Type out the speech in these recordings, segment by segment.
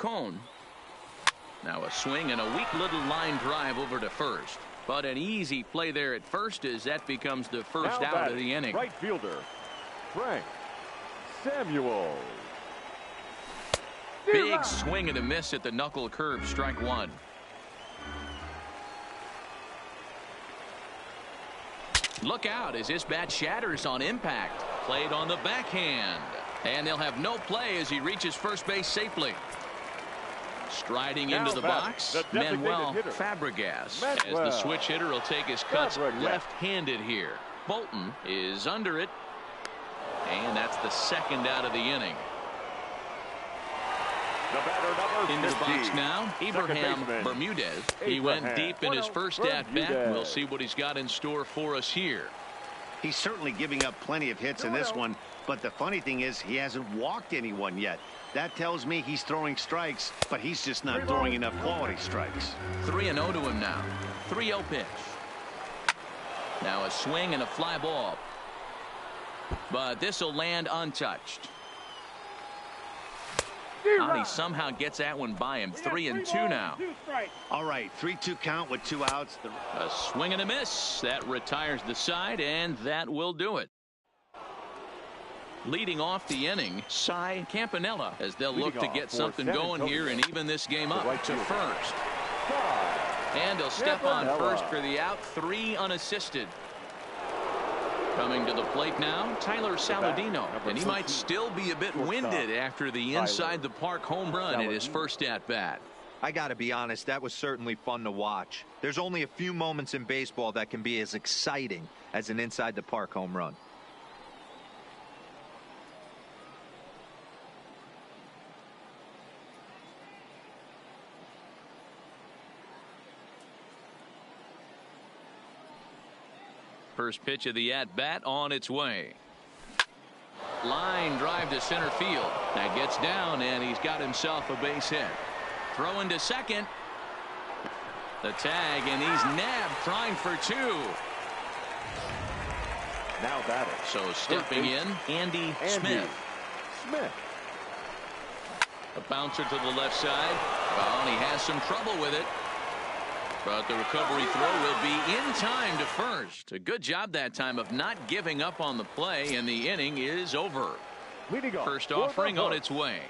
Cone. Now a swing and a weak little line drive over to first. But an easy play there at first as that becomes the first out of the inning. Right fielder, Frank Samuel. Big swing and a miss at the knuckle curve, strike one. Look out as this bat shatters on impact. Played on the backhand. And they'll have no play as he reaches first base safely. Striding into the box, Manuel Fabregas. As the switch hitter will take his cuts left-handed here. Bolton is under it. And that's the second out of the inning. Into the box now, Abraham Bermudez. He went deep in his first at-bat. We'll see what he's got in store for us here. He's certainly giving up plenty of hits in this one, but the funny thing is he hasn't walked anyone yet. That tells me he's throwing strikes, but he's just not throwing enough quality strikes. 3-0 to him now. 3-0 pitch. Now a swing and a fly ball. But this will land untouched. He somehow gets that one by him. 3-2 now. All right, 3-2 count with 2 outs. A swing and a miss. That retires the side, and that will do it. Leading off the inning, Cy Campanella, as they'll look to get something going here and even this game up to first. And he'll step on first for the out. 3 unassisted. Coming to the plate now, Tyler Saladino, and he might still be a bit winded after the inside the park home run in his first at bat. I gotta be honest, that was certainly fun to watch. There's only a few moments in baseball that can be as exciting as an inside the park home run. First pitch of the at-bat on its way. Line drive to center field. That gets down, and he's got himself a base hit. Throwing to second. The tag, and he's nabbed, trying for 2. Now batting. So stepping in, Andy Smith. A bouncer to the left side. Well, and he has some trouble with it. But the recovery throw will be in time to first. A good job that time of not giving up on the play, and the inning is over. First offering on its way.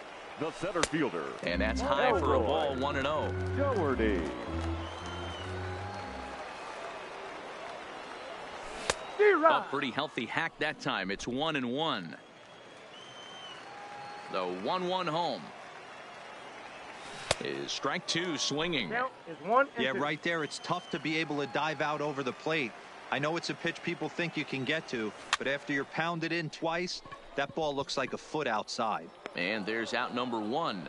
The center fielder. And that's high for a ball, 1-0. Doherty. A pretty healthy hack that time. It's 1-1. The 1-1 home. Is strike 2 swinging. Yeah, right there. It's tough to be able to dive out over the plate. I know it's a pitch people think you can get to, but after you're pounded in twice, that ball looks like a foot outside. And there's out number 1.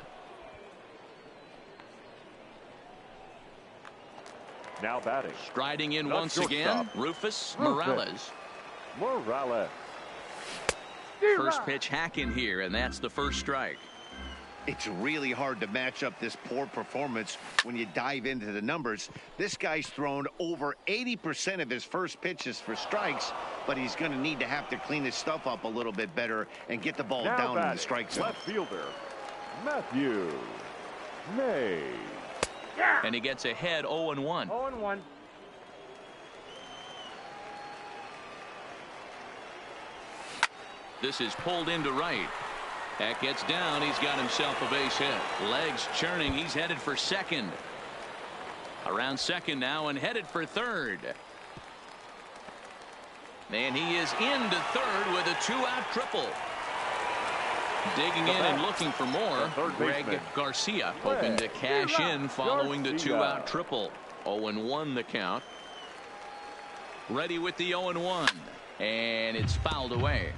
Now batting. Striding in once again, Rufus Morales. First pitch hack in here, and that's the first strike. It's really hard to match up this poor performance when you dive into the numbers. This guy's thrown over 80% of his first pitches for strikes, but he's going to need to have to clean his stuff up a little bit better and get the ball down in the strike zone. Left fielder, Matthew May. And he gets ahead 0-1. 0-1. This is pulled into right. That gets down. He's got himself a base hit. Legs churning. He's headed for second. Around second now and headed for third. And he is into third with a 2-out triple. Digging in and looking for more. Greg Garcia hoping to cash in following the 2-out triple. 0-1 the count. Ready with the 0-1. And it's fouled away.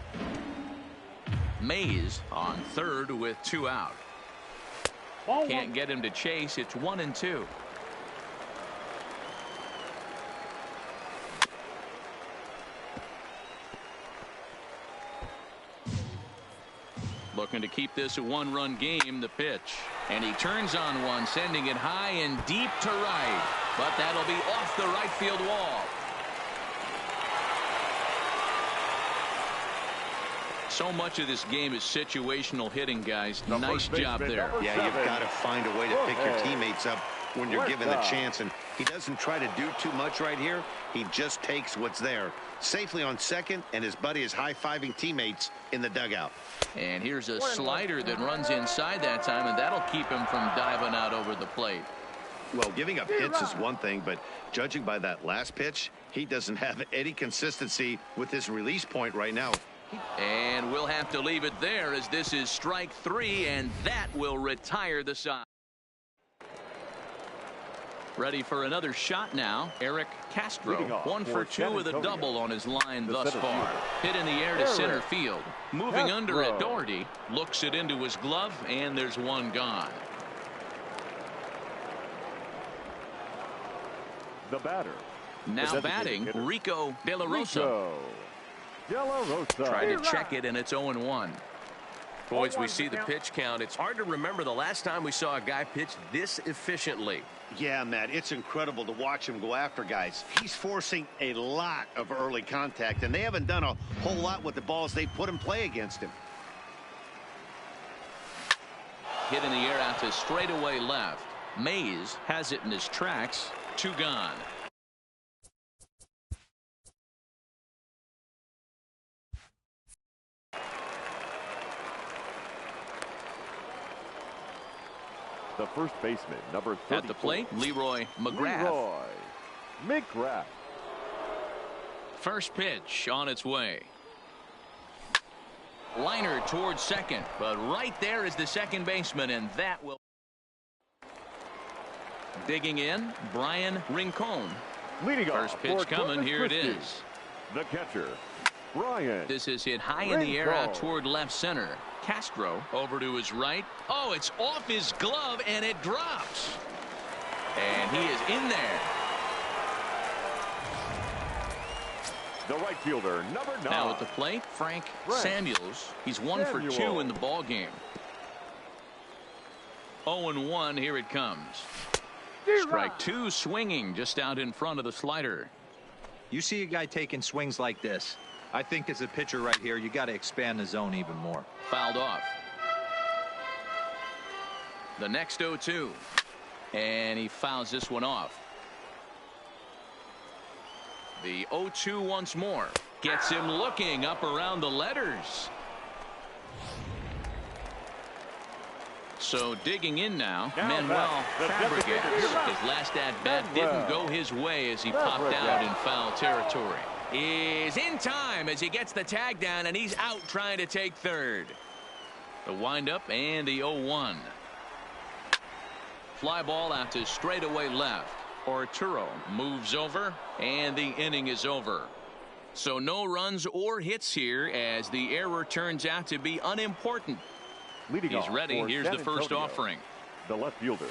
Mays on third with 2 out. Can't get him to chase. It's 1-2. Looking to keep this a 1-run game. The pitch, and he turns on one, sending it high and deep to right, but that'll be off the right field wall. So much of this game is situational hitting, guys. Nice job there. Yeah, you've got to find a way to pick your teammates up when you're given the chance, and he doesn't try to do too much right here. He just takes what's there. Safely on second, and his buddy is high-fiving teammates in the dugout. And here's a slider that runs inside that time, and that'll keep him from diving out over the plate. Well, giving up hits is one thing, but judging by that last pitch, he doesn't have any consistency with his release point right now. And we'll have to leave it there, as this is strike 3, and that will retire the side. Ready for another shot now, Eric Castro. 1 for 2 with a double on his line thus far. Hit in the air to center field. Moving under at Doherty. Looks it into his glove, and there's one gone. The batter. Now batting, Rico De La Rosa. Trying to check it, and it's 0-1. Boys, we see the pitch count. It's hard to remember the last time we saw a guy pitch this efficiently. Yeah, Matt, it's incredible to watch him go after guys. He's forcing a lot of early contact, and they haven't done a whole lot with the balls they put in play against him. Hit in the air out to straightaway left. Mays has it in his tracks. 2 gone. The first baseman, number 34. At the plate, Leroy McGrath. Leroy McGrath. First pitch on its way. Liner towards second, but right there is the second baseman, and that will. Digging in, Brian Rincon. Leading First off pitch for coming, Corpus here it Christi. is. The catcher, Brian. This is hit high in the air out Rincon. toward left center. Castro over to his right. Oh, it's off his glove, and it drops. And he is in there. The right fielder, number 9. Now at the plate, Frank Samuels. He's 1 for 2 in the ball game. 0-1, here it comes. Strike 2, swinging just out in front of the slider. You see a guy taking swings like this. I think as a pitcher right here, you got to expand the zone even more. Fouled off. The next 0-2. And he fouls this one off. The 0-2 once more. Gets him looking up around the letters. So digging in now, Manuel Fabregas. His last at-bat didn't go his way as he popped out in foul territory. Is in time as he gets the tag down, and he's out trying to take third. The windup and the 0-1. Fly ball out to straightaway left. Arturo moves over, and the inning is over. So no runs or hits here as the error turns out to be unimportant. He's ready. Here's the first offering. The left fielder.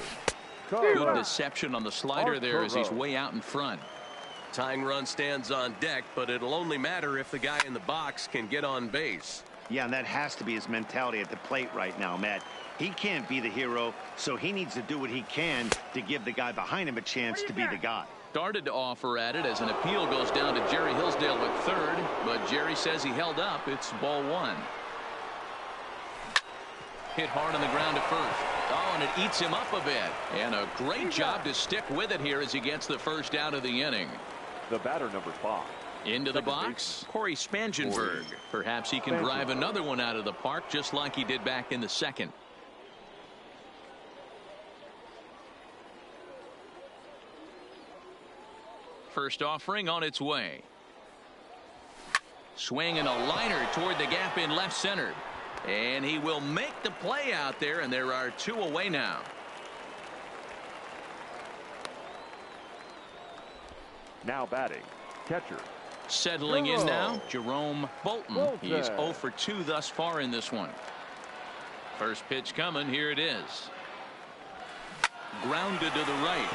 Good deception on the slider there as he's way out in front. Tying run stands on deck, but it'll only matter if the guy in the box can get on base. Yeah, and that has to be his mentality at the plate right now, Matt. He can't be the hero, so he needs to do what he can to give the guy behind him a chance to be the guy. Started to offer at it as an appeal goes down to Jerry Hillsdale at third, but Jerry says he held up. It's ball 1. Hit hard on the ground to first. Oh, and it eats him up a bit. And a great job to stick with it here as he gets the first out of the inning. The batter, number 5. Into the box, Corey Spangenberg. Perhaps he can drive another one out of the park just like he did back in the second. First offering on its way. Swing and a liner toward the gap in left center. And he will make the play out there, and there are 2 away now. Now batting, catcher. Settling in now, Jerome Bolton. He's 0 for 2 thus far in this one. First pitch coming. Here it is. Grounded to the right.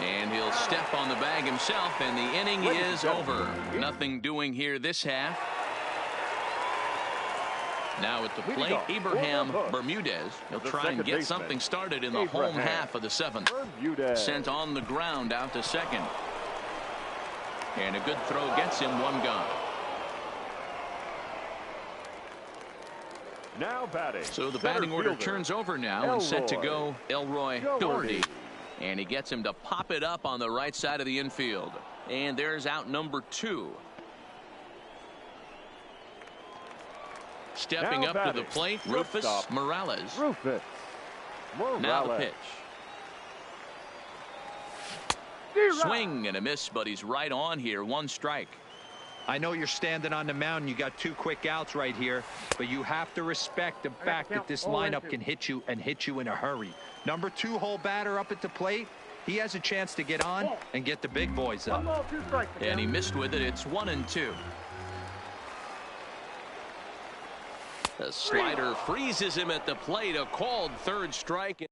And he'll step on the bag himself, and the inning is over. Nothing doing here this half. Now at the plate, Abraham Bermudez. He'll try and get something started in the home half of the 7th. Sent on the ground out to second. And a good throw gets him 1 gone. Now batting. So the center batting order fielder, turns over now and set to go Elroy Doherty. And he gets him to pop it up on the right side of the infield. And there's out number 2. Stepping Now up batting, to the plate, shortstop, Rufus Morales. Rufus Morales. Now the pitch. Swing and a miss, but he's right on here. 1 strike. I know you're standing on the mound. You got 2 quick outs right here, but you have to respect the fact that this lineup can hit you and hit you in a hurry. Number 2 hole batter up at the plate. He has a chance to get on and get the big boys up. And he missed with it. It's 1-2. The slider freezes him at the plate. A called 3rd strike.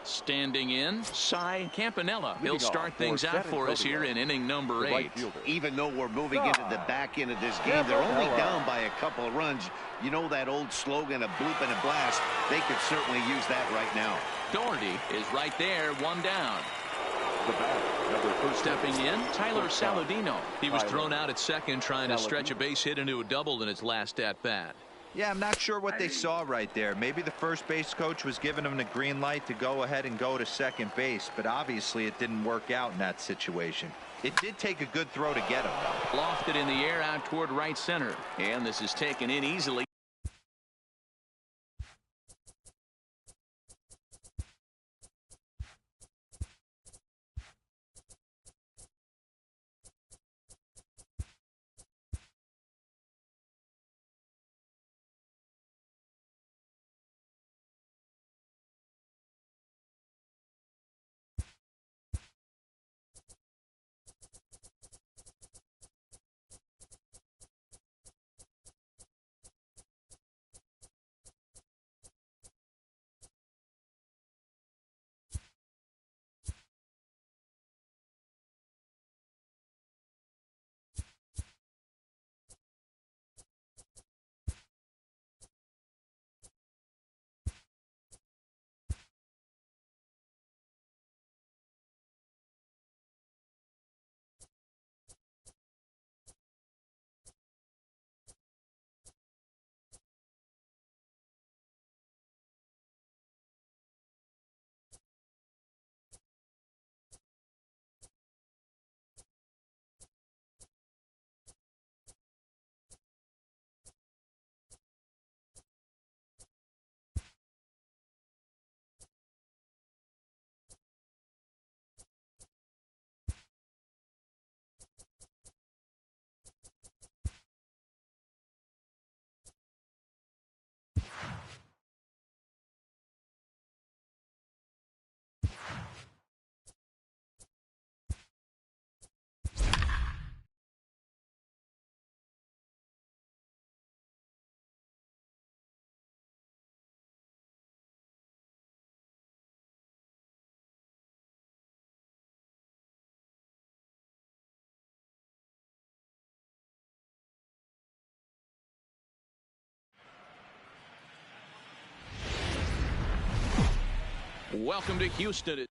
Standing in, Cy Campanella. He'll start things out for us here in inning number 8. Even though we're moving into the back end of this game, they're only down by a couple of runs. You know that old slogan, a bloop and a blast. They could certainly use that right now. Doherty is right there, 1 down. The bat, number 13. Stepping in, Tyler Saladino. He was thrown out at second trying to stretch a base hit into a double in his last at-bat. Yeah, I'm not sure what they saw right there. Maybe the first base coach was giving him the green light to go ahead and go to second base, but obviously it didn't work out in that situation. It did take a good throw to get him, though. Lofted in the air out toward right center. And this is taken in easily. Welcome to Houston.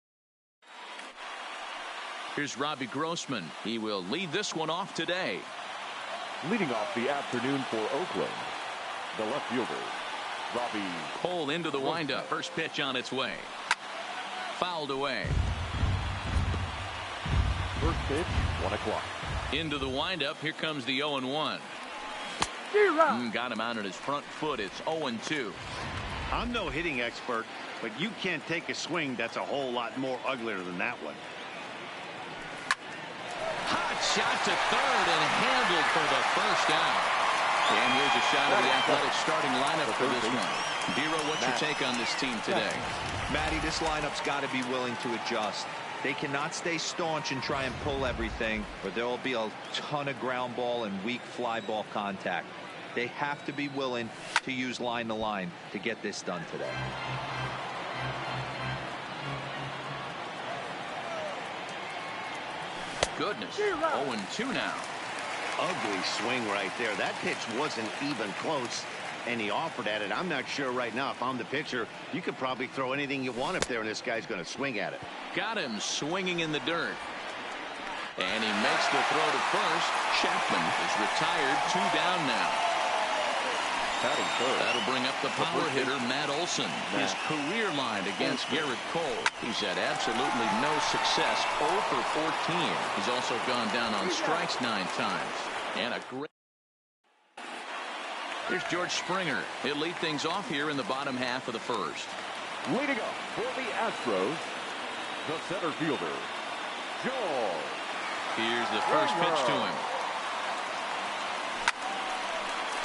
Here's Robbie Grossman. He will lead this one off today. Leading off the afternoon for Oakland, the left fielder, Robbie Cole into the windup. First pitch on its way. Fouled away. First pitch, 1 o'clock. Into the windup. Here comes the 0-1. Got him out on his front foot. It's 0-2. I'm no hitting expert, but you can't take a swing that's a whole lot more uglier than that one. Hot shot to third and handled for the first out. And here's a shot of the Athletic starting lineup for this one. Biro, what's your take on this team today? Matty, this lineup's got to be willing to adjust. They cannot stay staunch and try and pull everything, or there will be a ton of ground ball and weak fly ball contact. They have to be willing to use line to line to get this done today. Goodness. 0-2 now. Ugly swing right there. That pitch wasn't even close, and he offered at it. I'm not sure right now if I'm the pitcher. You could probably throw anything you want up there, and this guy's going to swing at it. Got him swinging in the dirt. And he makes the throw to first. Chapman is retired. 2 down now. Batting third. That'll bring up the power hitter, Matt Olson. His career line against Garrett Cole. He's had absolutely no success, 0 for 14. He's also gone down on strikes 9 times. And a great... Here's George Springer. He'll lead things off here in the bottom half of the first. Leading up for the Astros, the center fielder, George. Here's the first pitch to him.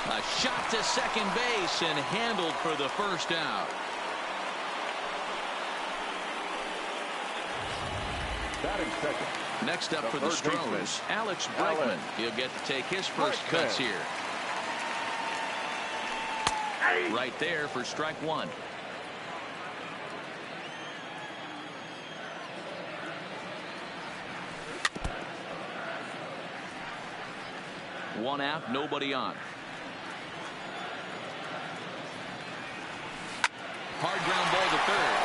A shot to second base and handled for the first out. Batting second. Next up for the Stros, Alex Bregman. He'll get to take his first cuts here. Right there for strike 1. One out, nobody on. Hard ground ball to third.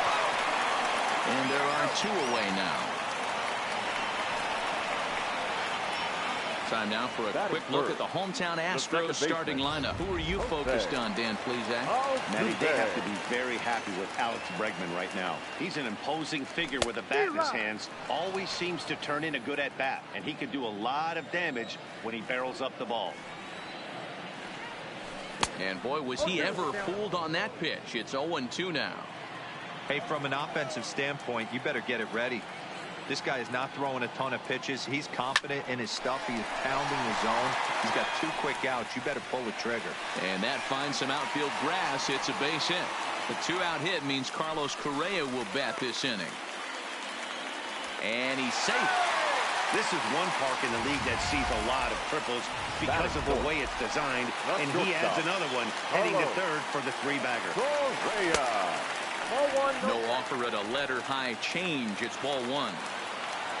And there are 2 away now. Time now for a quick look at the hometown Astros starting lineup. Who are you focused on, Dan Plesac? Matty, they have to be very happy with Alex Bregman right now. He's an imposing figure with a bat in his hands. Always seems to turn in a good at-bat, and he could do a lot of damage when he barrels up the ball. And boy, was he ever fooled on that pitch. It's 0-2 now. Hey, from an offensive standpoint, you better get it ready. This guy is not throwing a ton of pitches. He's confident in his stuff. He is pounding the zone. He's got 2 quick outs. You better pull the trigger. And that finds some outfield grass. It's a base hit. The 2-out hit means Carlos Correa will bat this inning. And he's safe. This is one park in the league that sees a lot of triples because of the way it's designed. And he adds another one, heading to third for the 3-bagger. No offer at a letter high change. It's ball 1.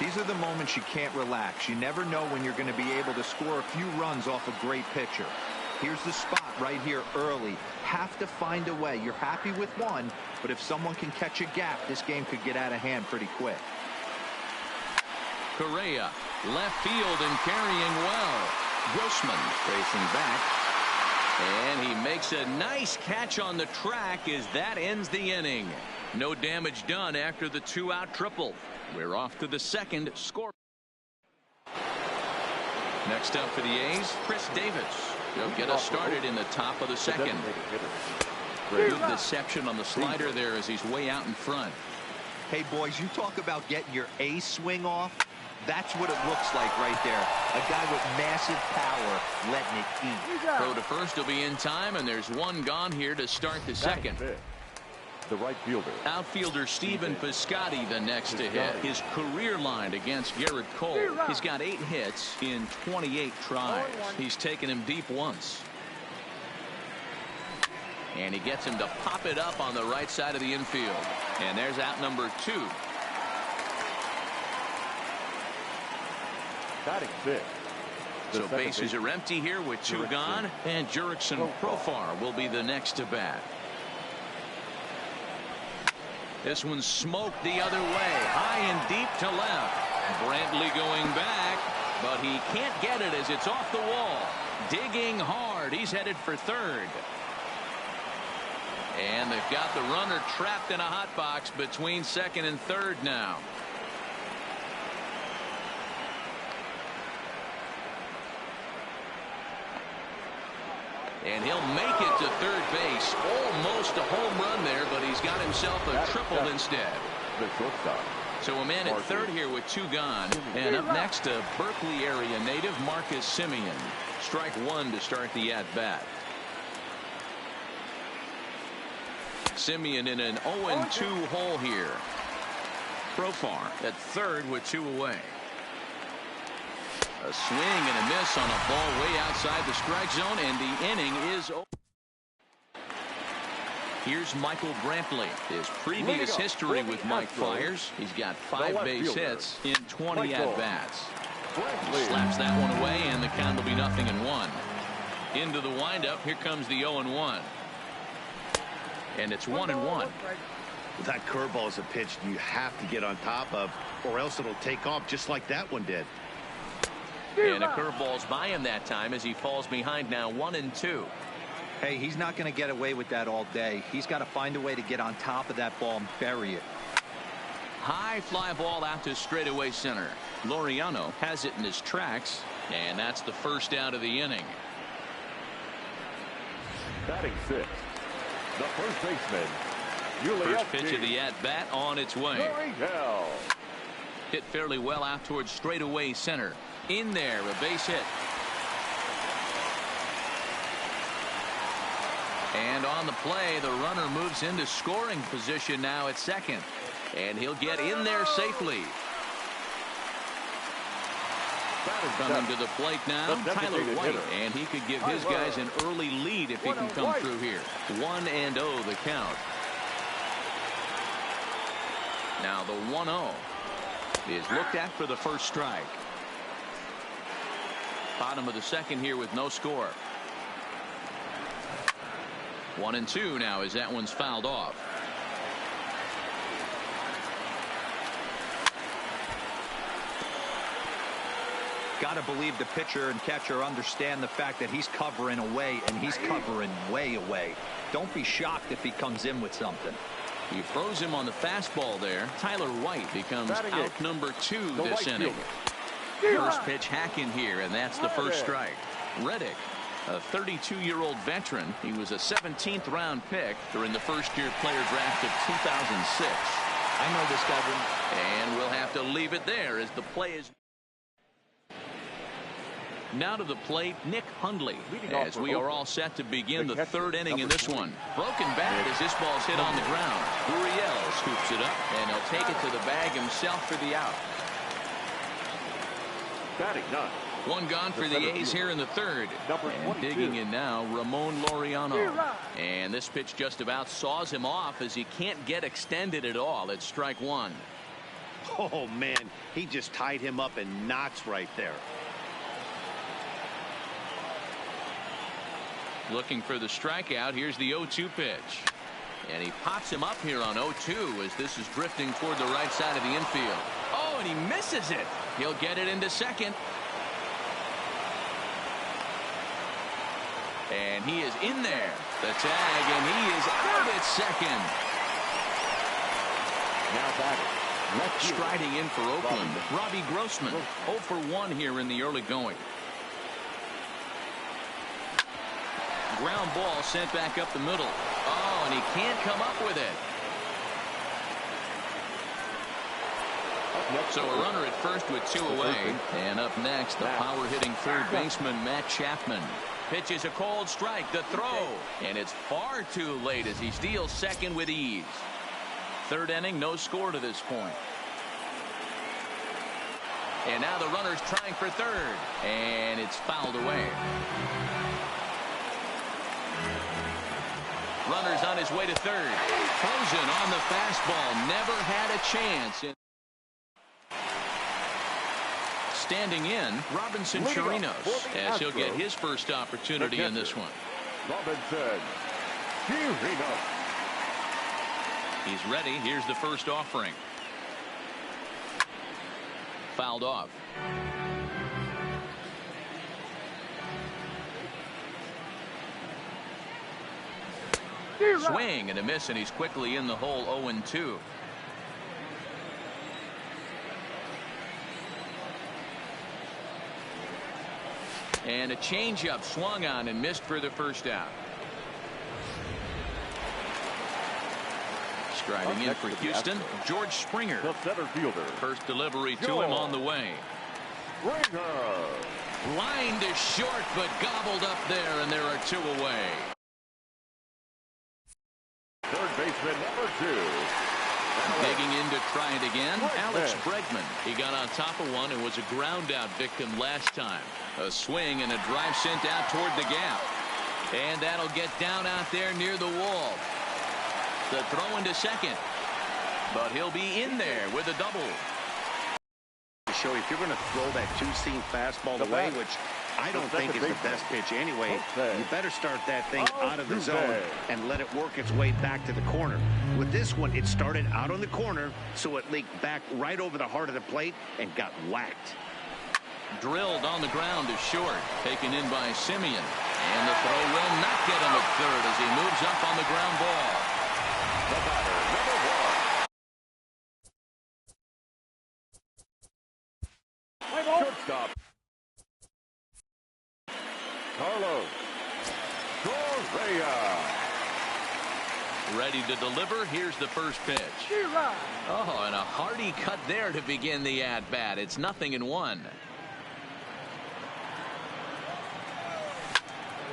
These are the moments you can't relax. You never know when you're going to be able to score a few runs off a great pitcher. Here's the spot right here early. Have to find a way. You're happy with one, but if someone can catch a gap, this game could get out of hand pretty quick. Correa, left field and carrying well. Grossman racing back. And he makes a nice catch on the track as that ends the inning. No damage done after the 2-out triple. We're off to the second. Score. Next up for the A's, Chris Davis. He'll get us started in the top of the second. Good deception on the slider there as he's way out in front. Hey, boys, you talk about getting your A swing off. That's what it looks like right there. A guy with massive power letting it eat. Throw to first will be in time, and there's one gone here to start the second. The right fielder. Outfielder Stephen Piscotty the next to hit. His career line against Garrett Cole. He's got 8 hits in 28 tries. He's taken him deep once. And he gets him to pop it up on the right side of the infield. And there's out number 2. Batting 5th. So bases are empty here with 2 gone. And Jurickson Profar will be the next to bat. This one's smoked the other way, high and deep to left. Brantley going back, but he can't get it as it's off the wall. Digging hard, he's headed for third. And they've got the runner trapped in a hot box between second and third now. And he'll make it to third base. Almost a home run there, but he's got himself a triple instead. So a man at third here with 2 gone. And up next, a Berkeley area native, Marcus Semien. Strike 1 to start the at-bat. Semien in an 0-2 hole here. Profar at third with 2 away. A swing and a miss on a ball way outside the strike zone, and the inning is over. Here's Michael Brantley. His previous history with Mike Fiers. He's got 5 base hits in 20 at-bats. Slaps that one away, and the count will be 0-1. Into the windup. Here comes the 0-1. And it's 1-1. That curveball is a pitch you have to get on top of, or else it'll take off just like that one did. And a curveball's by him that time as he falls behind now 1-2. Hey, he's not going to get away with that all day. He's got to find a way to get on top of that ball and bury it. High fly ball out to straightaway center. Laureano has it in his tracks, and that's the first out of the inning. Batting sixth, the first baseman, First pitch of the at-bat on its way. Hit fairly well out towards straightaway center. In there, a base hit. And on the play, the runner moves into scoring position now at second. And he'll get in there safely. Coming to the plate now, Tyler White, and he could give his guys an early lead if he can come through here. 1-0 the count. Now the 1-0 is looked at for the first strike. Bottom of the second here with no score. 1-2 now as that one's fouled off. Got to believe the pitcher and catcher understand the fact that he's covering away, and he's covering way away. Don't be shocked if he comes in with something. He throws him on the fastball there. Tyler White becomes out number 2 this inning. First pitch hack in here, and that's the first strike. Reddick, a 32-year-old veteran. He was a 17th round pick during the first-year player draft of 2006. I know this guy. And we'll have to leave it there as the play is. Now to the plate, Nick Hundley, as we are all set to begin the third inning in this one. Broken bat as this ball's hit on the ground. Gurriel scoops it up, and he'll take it to the bag himself for the out. Batting none. One gone for the A's here in the third. And digging in now, Ramon Laureano. And this pitch just about saws him off as he can't get extended at all. It's strike one. Oh, man, he just tied him up in knots right there. Looking for the strikeout. Here's the 0-2 pitch. And he pops him up here on 0-2 as this is drifting toward the right side of the infield. Oh, and he misses it. He'll get it into second. And he is in there. The tag, and he is out at second. Now batting. Striding in for Oakland, Robbie Grossman. 0 for 1 here in the early going. Ground ball sent back up the middle. Oh, and he can't come up with it. So a runner at first with 2 away. And up next, the power-hitting third baseman, Matt Chapman. Pitches a cold strike, the throw. And it's far too late as he steals second with ease. Third inning, no score to this point. And now the runner's trying for third. And it's fouled away. Runner's on his way to third. Frozen on the fastball. Never had a chance. Standing in, Robinson Chirinos, as he'll get his first opportunity in this one. Robinson Chirinos. He's ready. Here's the first offering. Fouled off. Swing and a miss, and he's quickly in the hole. 0-2. And a changeup swung on and missed for the first out. Striding in for Houston, George Springer. The center fielder. First delivery to him on the way. Springer. Line to short, but gobbled up there, and there are 2 away. Third baseman number 2. Digging in to try it again, Alex Bregman. He got on top of one and was a ground out victim last time. A swing and a drive sent out toward the gap. And that'll get down out there near the wall. The throw into second. But he'll be in there with a double. Show if you're going to throw that 2-seam fastball away, which I don't think is the best pitch anyway, you better start that thing out of the zone and let it work its way back to the corner. With this one, it started out on the corner, so it leaked back right over the heart of the plate and got whacked. Drilled on the ground to short. Taken in by Simeon. And the throw will not get him at third as he moves up on the ground ball. The batter, number 1. Shortstop. Carlos Correa. Ready to deliver. Here's the first pitch. Oh, and a hearty cut there to begin the at-bat. It's 0-1.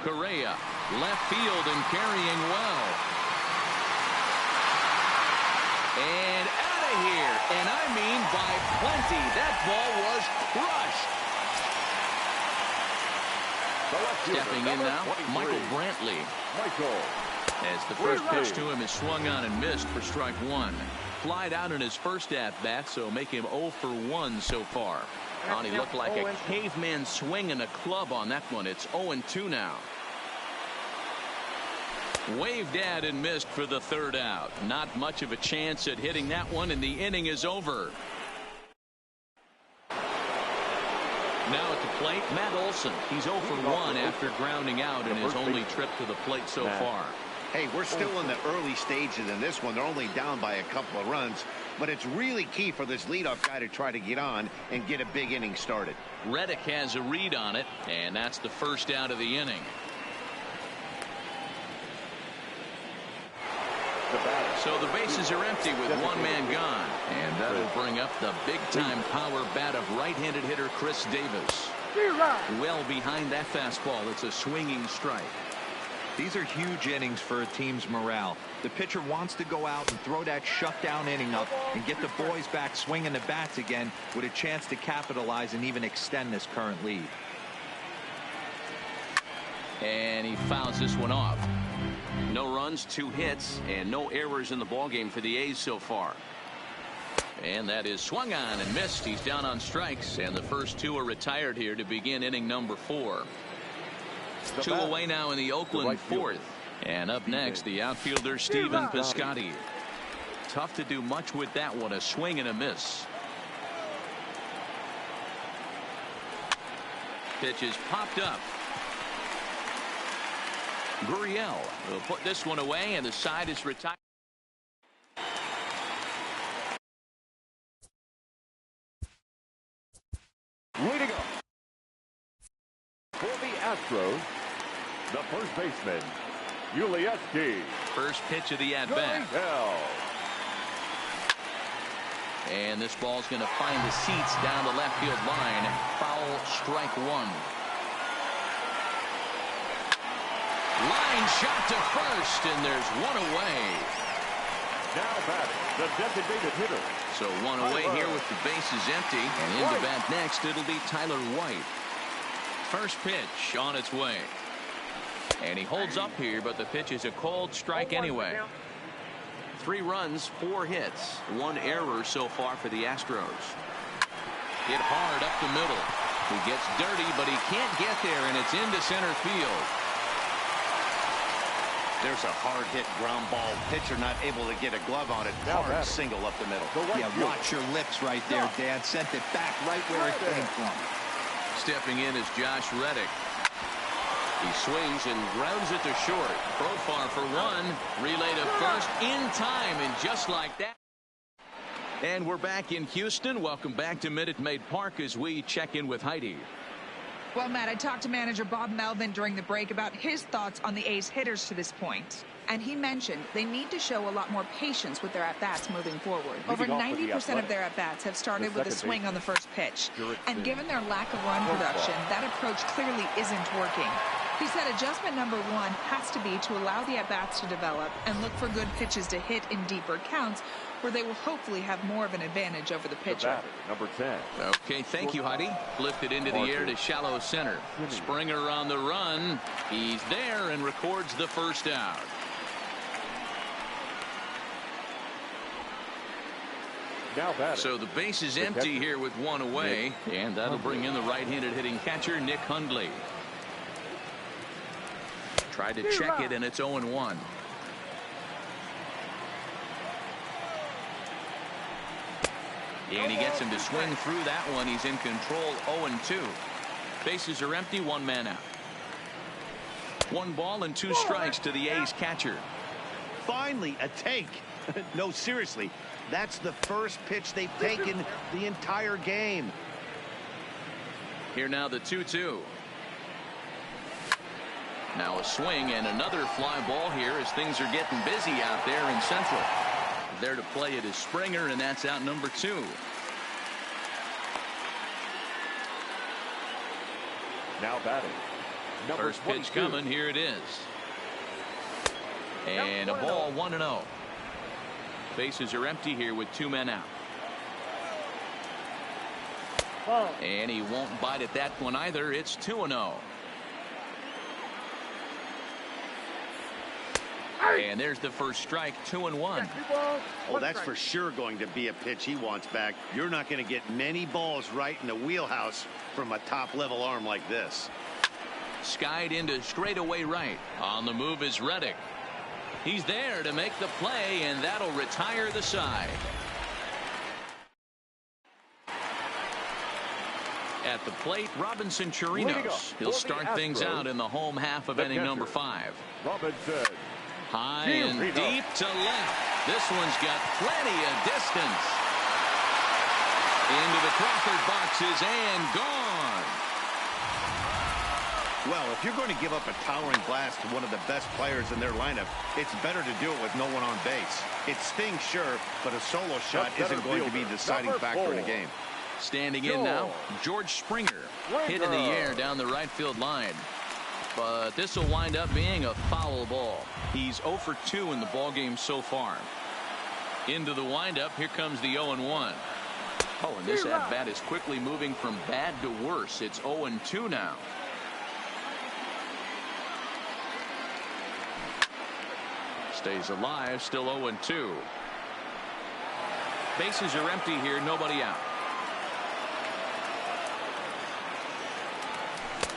Correa, left field and carrying well. And out of here. And I mean by plenty. That ball was crushed. Stepping in now, Michael Brantley. As the first pitch to him is swung on and missed for strike one. Flied out in his first at-bat, so make him 0 for 1 so far. And he looked like a caveman swinging a club on that one. It's 0-2 now. Waved at and missed for the third out. Not much of a chance at hitting that one, and the inning is over. Now at the plate, Matt Olson. He's 0 for 1 after grounding out in his only trip to the plate so far. Hey, we're still in the early stages in this one. They're only down by a couple of runs, but it's really key for this leadoff guy to try to get on and get a big inning started. Reddick has a read on it, and that's the first out of the inning. So the bases are empty with one man gone, and that'll bring up the big-time power bat of right-handed hitter Chris Davis. Well behind that fastball. It's a swinging strike. These are huge innings for a team's morale. The pitcher wants to go out and throw that shutdown inning up and get the boys back swinging the bats again with a chance to capitalize and even extend this current lead. And he fouls this one off. No runs, 2 hits, and no errors in the ballgame for the A's so far. And that is swung on and missed. He's down on strikes, and the first 2 are retired here to begin inning number 4. 2 away now in the Oakland 4th. And up next, the outfielder Stephen Piscotty. Tough to do much with that one. A swing and a miss. Pitch is popped up. Gurriel will put this one away, and the side is retired. Leading up for the Astros, the first baseman, Yulieski. First pitch of the at-bat. And this ball's going to find the seats down the left field line. Foul, strike 1. Line shot to first, and there's one away. Now batting, the designated hitter. So one away here with the bases empty. And in to bat next, it'll be Tyler White. First pitch on its way. And he holds up here, but the pitch is a cold strike anyway. 3 runs, 4 hits, 1 error so far for the Astros. Hit hard up the middle. He gets dirty, but he can't get there, and it's into center field. There's a hard hit ground ball. Pitcher not able to get a glove on it. Hard single up the middle. Yeah, watch your lips right there, Dad. Sent it back right where it came from. Stepping in is Josh Reddick. He swings and grounds it to short. Profar for 1. Relay to first in time, and just like that. And we're back in Houston. Welcome back to Minute Maid Park as we check in with Heidi. Well, Matt, I talked to manager Bob Melvin during the break about his thoughts on the A's hitters to this point. And he mentioned they need to show a lot more patience with their at-bats moving forward. Over 90% of their at-bats have started with a swing on the first pitch. And given their lack of run production, that approach clearly isn't working. He said adjustment number 1 has to be to allow the at-bats to develop and look for good pitches to hit in deeper counts where they will hopefully have more of an advantage over the pitcher. Number 10. Okay, thank you, Heidi. Lifted into the air to shallow center. Springer on the run. He's there and records the first out. So the base is empty here with 1 away, and that'll bring in the right-handed hitting catcher, Nick Hundley. Tried to check it, and it's 0-1. And he gets him to swing through that one. He's in control, 0-2. Bases are empty, 1 man out. 1 ball and 2 strikes to the A's catcher. Finally, a take. No, seriously, that's the first pitch they've taken the entire game. Here now the 2-2. Now a swing and another fly ball here as things are getting busy out there in Central. There to play it is Springer, and that's out number 2. Now batting. Number First pitch 22. coming. Here it is. And a ball, 1-0. Bases are empty here with 2 men out. And he won't bite at that one either. It's 2-0. And there's the first strike, 2-1. Oh, that's for sure going to be a pitch he wants back. You're not going to get many balls right in the wheelhouse from a top-level arm like this. Skied into straightaway right. On the move is Reddick. He's there to make the play, and that'll retire the side. At the plate, Robinson Chirinos. He'll start things out in the home half of inning number 5. Robinson. High and deep to left. This one's got plenty of distance. Into the Crawford boxes and gone. Well, if you're going to give up a towering blast to one of the best players in their lineup, it's better to do it with no one on base. It stings, sure, but a solo shot isn't going to be the deciding factor in a game. Standing in now, George Springer. Hit in the air down the right field line. But this will wind up being a foul ball. He's 0 for 2 in the ballgame so far. Into the windup, here comes the 0-1. Oh, and this at-bat is quickly moving from bad to worse. It's 0-2 now. Stays alive, still 0-2. Bases are empty here, nobody out.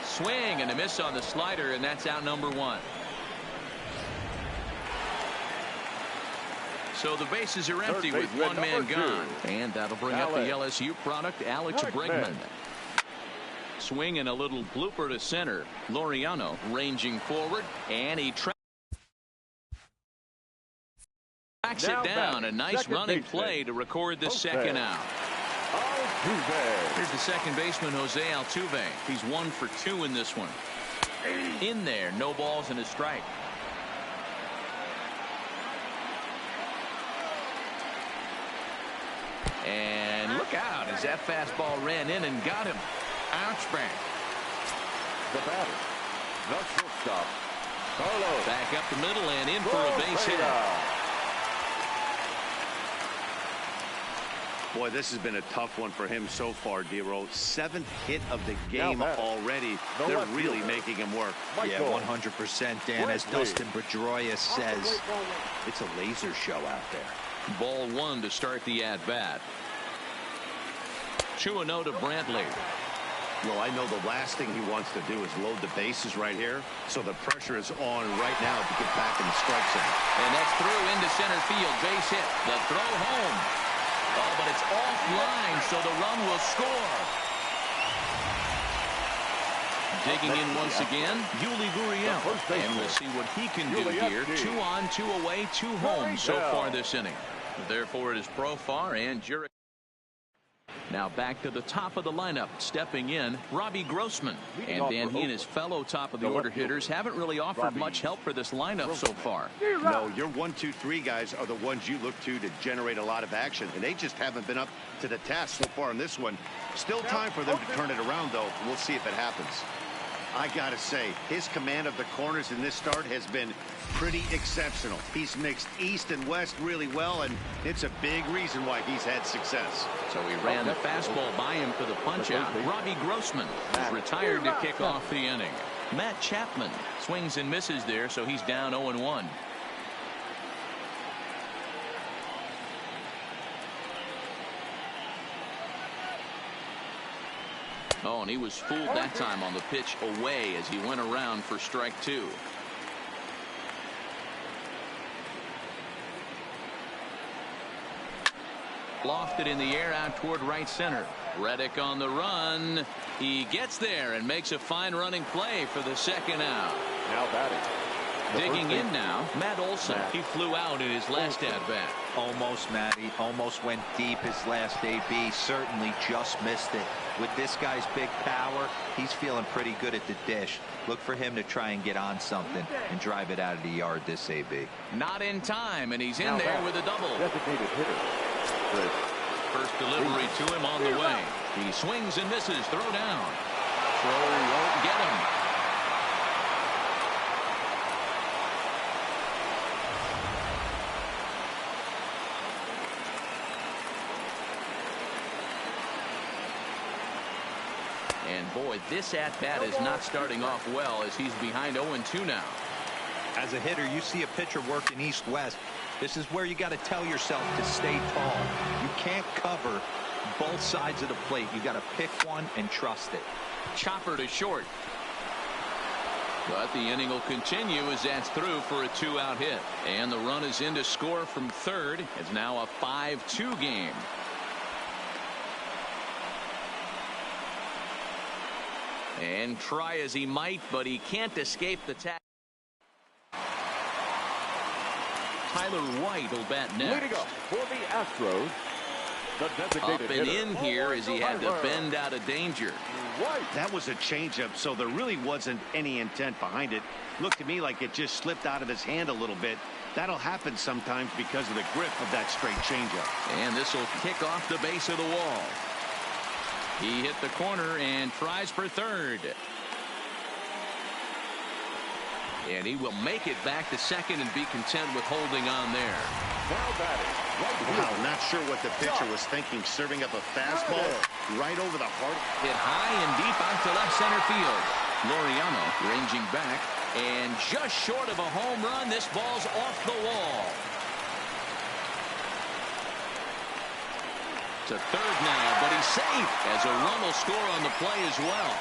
Swing and a miss on the slider, and that's out number 1. So the bases are empty with 1 man gone. And that'll bring up the LSU product, Alex Bregman. Swing and a little blooper to center. Laureano ranging forward, and he tracks it down. A nice running play to record the second out. Here's the second baseman, Jose Altuve. He's 1 for 2 in this one. In there, no balls and a strike. And look out as that fastball ran in and got him. Ouch bang. The batter. The shortstop. Carlos. Back up the middle and in for a base hit. Boy, this has been a tough one for him so far, D-Roll. 7th hit of the game already. They're really making him work. Yeah, 100%, Dan. As Dustin Pedroia says, it's a laser show out there. Ball 1 to start the at-bat. 2-0 to Brantley. Well, I know the last thing he wants to do is load the bases right here. So the pressure is on right now to get back in the strike zone. And that's through into center field. Base hit. The throw home. Oh, but it's offline, so the run will score. Digging in once again, Yuli Gurriel. And we'll see what he can do here. 2 on, 2 away, 2 home so far this inning. Therefore, it is Profar and Jurek. Now back to the top of the lineup. Stepping in, Robbie Grossman. And Dan, he and his fellow top of the order hitters haven't really offered much help for this lineup so far. No, your 1, 2, 3 guys are the ones you look to generate a lot of action. And they just haven't been up to the task so far in this one. Still time for them to turn it around, though. We'll see if it happens. I got to say, his command of the corners in this start has been pretty exceptional. He's mixed east and west really well, and it's a big reason why he's had success. So he ran the fastball by him for the punch-out. Robbie Grossman is retired to kick off the inning. Matt Chapman swings and misses there, so he's down 0-1. Oh, and he was fooled that time on the pitch away as he went around for strike 2. Lofted in the air out toward right center. Reddick on the run. He gets there and makes a fine running play for the second out. Now batting. Digging in now, Matt Olson. He flew out in his last at-bat. Almost, Matty. Almost went deep his last AB. Certainly just missed it. With this guy's big power, he's feeling pretty good at the dish. Look for him to try and get on something and drive it out of the yard this AB. Not in time, and he's in there with a double. Designated hitter. Chris. First delivery to him on the way. He swings and misses. Throw down. Throw won't get him. And boy, this at-bat is not starting off well as he's behind 0-2 now. As a hitter, you see a pitcher working east-west. This is where you got to tell yourself to stay tall. You can't cover both sides of the plate. You got to pick one and trust it. Chopper to short. But the inning will continue as that's through for a 2-out hit. And the run is in to score from third. It's now a 5-2 game. And try as he might, but he can't escape the tag. Tyler White will bat next. Leading up for the Astros, the designated Up and hitter. in here as he had to bend out of danger. White. That was a changeup, so there really wasn't any intent behind it. Looked to me like it just slipped out of his hand a little bit. That'll happen sometimes because of the grip of that straight changeup. And this will kick off the base of the wall. He hit the corner and tries for third. And he will make it back to second and be content with holding on there. Now batting. Wow, not sure what the pitcher was thinking, serving up a fastball right over the heart. Hit high and deep out to left center field. Laureano ranging back, and just short of a home run, this ball's off the wall. To third now, but he's safe as a run will score on the play as well.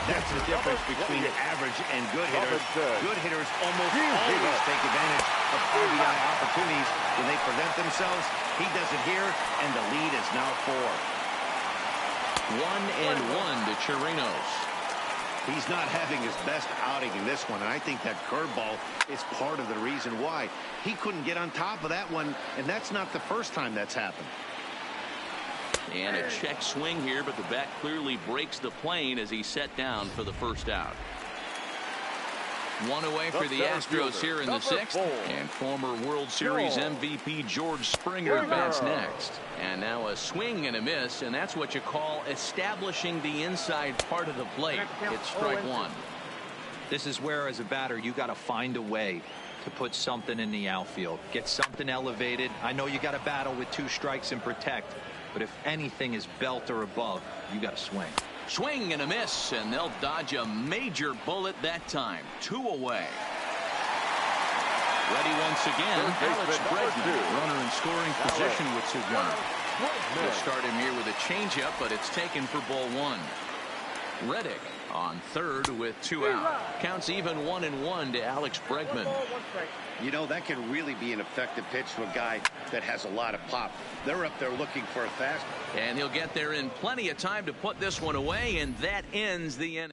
That's the difference between average and good hitters. Good hitters almost always take advantage of RBI opportunities when they present themselves. He does it here, and the lead is now 4. 1-1 to Chirinos. He's not having his best outing in this one, and I think that curveball is part of the reason why. He couldn't get on top of that one, and that's not the first time that's happened. And a check swing here, but the bat clearly breaks the plane as he's set down for the first out. One away for the Astros here in the 6th. And former World Series MVP George Springer bats next. And now a swing and a miss, and that's what you call establishing the inside part of the plate. It's strike one. This is where, as a batter, you got to find a way to put something in the outfield. Get something elevated. I know you got to battle with 2 strikes and protect. But if anything is belt or above, you got to swing. Swing and a miss, and they'll dodge a major bullet that time. 2 away. Ready once again, Alex Bregman, runner in scoring position with 2 runners. They'll start him here with a changeup, but it's taken for ball 1. Reddick on third with 2 out. Counts even 1-1 to Alex Bregman. You know, that can really be an effective pitch to a guy that has a lot of pop. They're up there looking for a fast. And he'll get there in plenty of time to put this one away, and that ends the inning.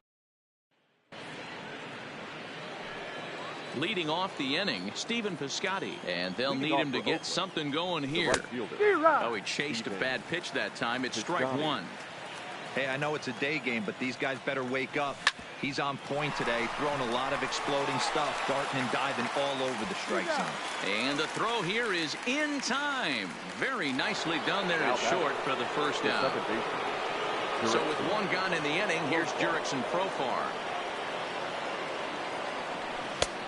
Leading off the inning, Stephen Piscotty, and they'll need him to get something going here. Oh, he chased a bad pitch that time. It's strike 1. Hey, I know it's a day game, but these guys better wake up. He's on point today, throwing a lot of exploding stuff, darting and diving all over the strike zone. And the throw here is in time. Very nicely done there at short for the first out. So with 1 gone in the inning, here's Jurickson Profar.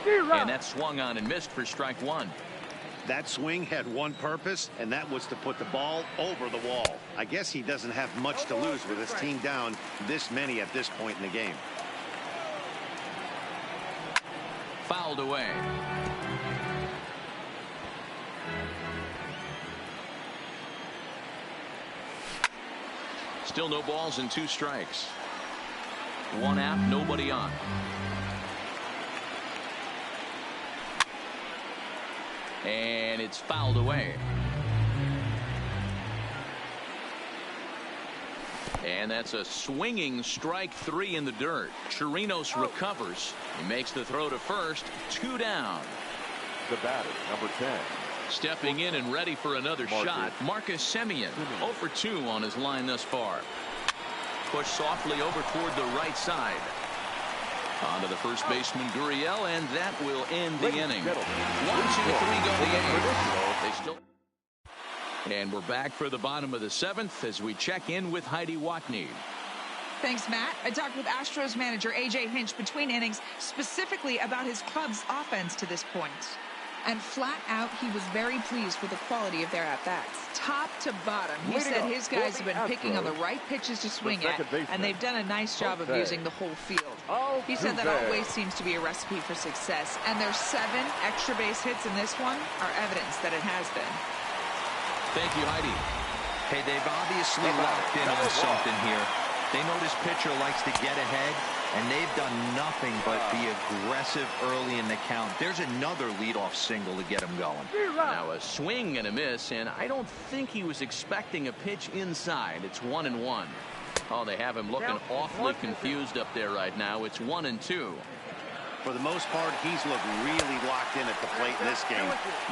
And that swung on and missed for strike 1. That swing had one purpose, and that was to put the ball over the wall. I guess he doesn't have much to lose with his team down this many at this point in the game. Fouled away. Still no balls and 2 strikes. 1 out, nobody on. And it's fouled away. And that's a swinging strike 3 in the dirt. Chirinos recovers. He makes the throw to first. 2 down. The batter, number 10. Stepping in and ready for another shot, Marcus Semien. 0 for 2 on his line thus far. Push softly over toward the right side. On to the first baseman, Gurriel, and that will end the inning. 1, 2, 3 go the A's. They still. And we're back for the bottom of the 7th as we check in with Heidi Watney. Thanks, Matt. I talked with Astros manager A.J. Hinch between innings, specifically about his club's offense to this point. And flat out, he was very pleased with the quality of their at-bats. Top to bottom, he said his guys have been picking on the right pitches to swing at, and they've done a nice job of using the whole field. He said that always seems to be a recipe for success, and their 7 extra base hits in this one are evidence that it has been. Thank you, Heidi. Hey, they've obviously locked in on something here. They know this pitcher likes to get ahead, and they've done nothing but be aggressive early in the count. There's another leadoff single to get him going. Now a swing and a miss, and I don't think he was expecting a pitch inside. It's 1-1. Oh, they have him looking awfully confused up there right now. It's 1-2. For the most part, he's looked really locked in at the plate in this game.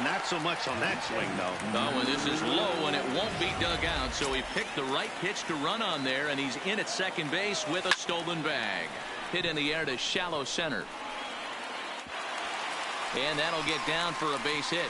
Not so much on that swing, though. Oh, and this is low, and it won't be dug out. So he picked the right pitch to run on there, and he's in at second base with a stolen bag. Hit in the air to shallow center. And that'll get down for a base hit.